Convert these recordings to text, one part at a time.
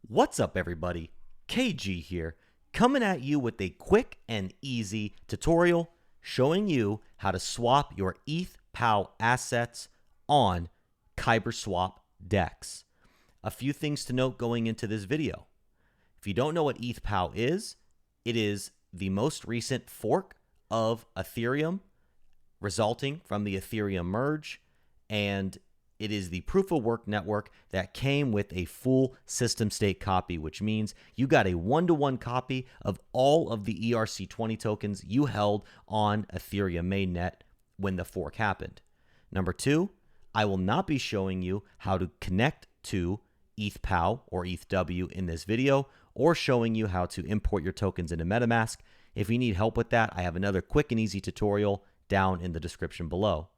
What's up, everybody? KG here, coming at you with a quick and easy tutorial showing you how to swap your ETHPOW assets on KyberSwap DEX. A few things to note going into this video. If you don't know what ETHPOW is, it is the most recent fork of Ethereum resulting from the Ethereum merge, and it is the proof of work network that came with a full system state copy, which means you got a one-to-one copy of all of the ERC20 tokens you held on Ethereum mainnet when the fork happened. Number two, I will not be showing you how to connect to ETHPOW or ETHW in this video, or showing you how to import your tokens into MetaMask. If you need help with that, I have another quick and easy tutorial down in the description below.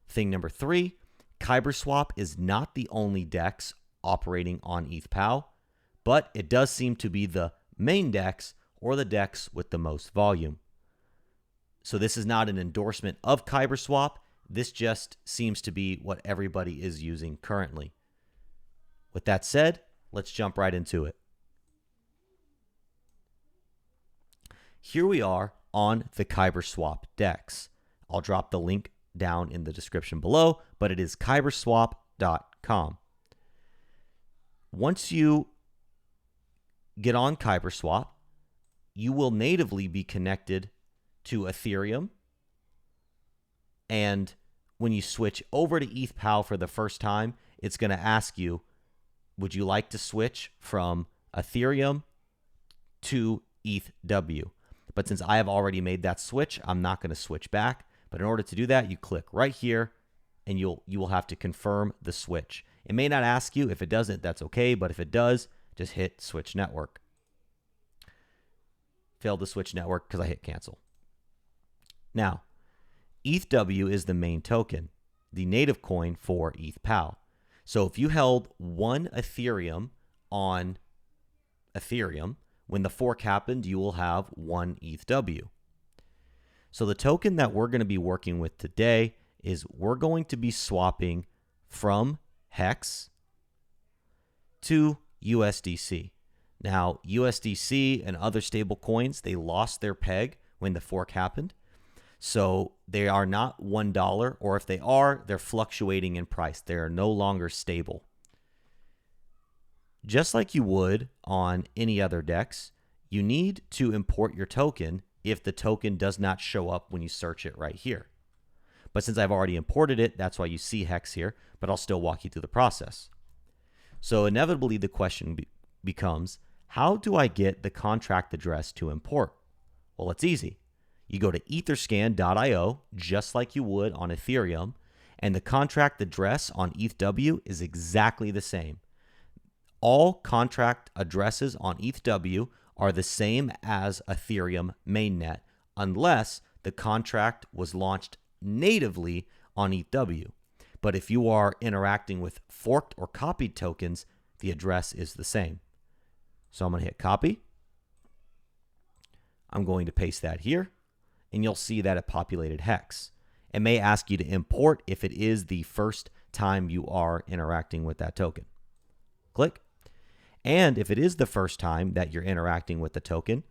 Thing number three, KyberSwap is not the only DEX operating on ETHPOW, but it does seem to be the main DEX or the DEX with the most volume. So this is not an endorsement of KyberSwap. This just seems to be what everybody is using currently. With that said, let's jump right into it. Here we are on the KyberSwap DEX. I'll drop the link down in the description below, but it is kyberswap.com. Once you get on KyberSwap, you will natively be connected to Ethereum. And when you switch over to ETHPOW for the first time, it's going to ask you, would you like to switch from Ethereum to ETHW? But since I have already made that switch, I'm not going to switch back. But in order to do that, you click right here, and you will have to confirm the switch. It may not ask you. If it doesn't, that's okay. But if it does, just hit switch network. Failed to switch network because I hit cancel. Now, ETHW is the main token, the native coin for ETHPOW. So if you held one Ethereum on Ethereum, when the fork happened, you will have one ETHW. So the token that we're going to be working with today is we're going to be swapping from Hex to USDC. Now, USDC and other stable coins, they lost their peg when the fork happened. So they are not $1, or if they are, they're fluctuating in price. They are no longer stable. Just like you would on any other DEX, you need to import your token if the token does not show up when you search it right here. But since I've already imported it, that's why you see Hex here, but I'll still walk you through the process. So inevitably the question becomes, how do I get the contract address to import? Well, it's easy. You go to etherscan.io, just like you would on Ethereum, and the contract address on ETHW is exactly the same. All contract addresses on ETHW are the same as Ethereum mainnet, unless the contract was launched natively on ETHW. But if you are interacting with forked or copied tokens, the address is the same. So I'm going to hit copy. I'm going to paste that here, and you'll see that it populated Hex. It may ask you to import if it is the first time you are interacting with that token. Click. And if it is the first time that you're interacting with the token,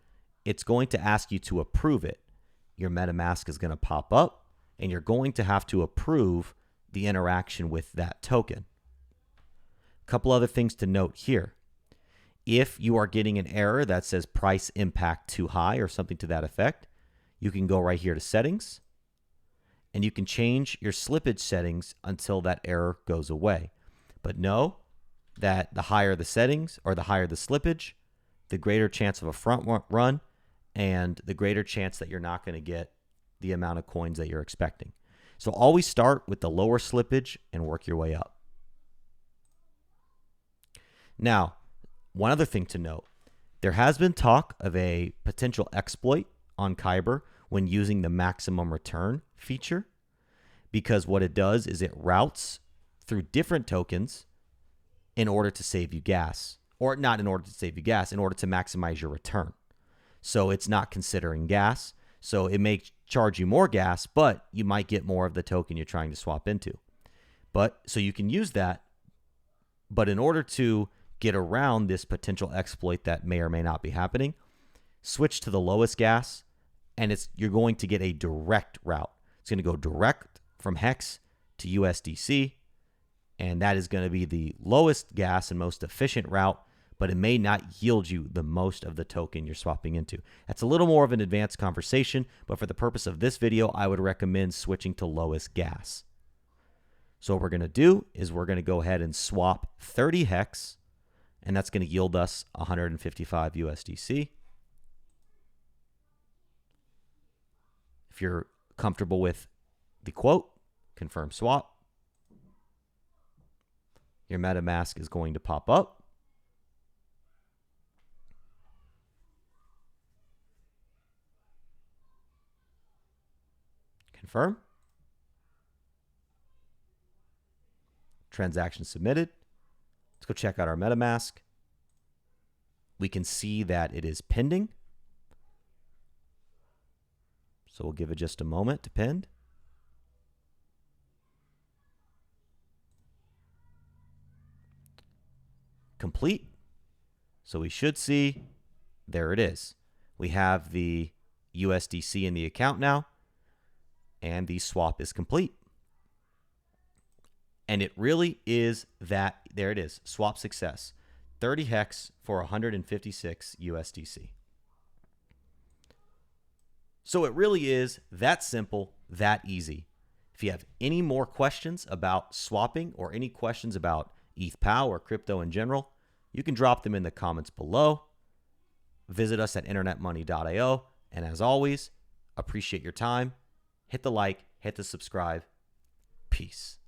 it's going to ask you to approve it. Your MetaMask is going to pop up, and you're going to have to approve the interaction with that token. A couple other things to note here. If you are getting an error that says price impact too high or something to that effect, you can go right here to settings, and you can change your slippage settings until that error goes away. But know that the higher the settings or the higher the slippage, the greater chance of a front run and the greater chance that you're not going to get the amount of coins that you're expecting. So always start with the lower slippage and work your way up. Now, one other thing to note, there has been talk of a potential exploit on Kyber when using the maximum return feature, because what it does is it routes through different tokens in order to save you gas, or not in order to save you gas, in order to maximize your return. So it's not considering gas. So it may charge you more gas, but you might get more of the token you're trying to swap into. But so you can use that. But in order to get around this potential exploit that may or may not be happening, switch to the lowest gas, and you're going to get a direct route. It's going to go direct from Hex to USDC, and that is going to be the lowest gas and most efficient route, but it may not yield you the most of the token you're swapping into. That's a little more of an advanced conversation, but for the purpose of this video, I would recommend switching to lowest gas. So what we're going to do is we're going to go ahead and swap 30 Hex, and that's going to yield us 155 USDC. If you're comfortable with the quote, confirm swap, your MetaMask is going to pop up. Confirm. Transaction submitted. Let's go check out our MetaMask. We can see that it is pending. So we'll give it just a moment to pend. Complete. So we should see, there it is. We have the USDC in the account now, and the swap is complete. And it really is that, there it is, swap success. 30 Hex for 156 USDC. So it really is that simple, that easy. If you have any more questions about swapping or any questions about ETHPOW or crypto in general, you can drop them in the comments below. Visit us at internetmoney.io. And as always, appreciate your time. Hit the like, hit the subscribe. Peace.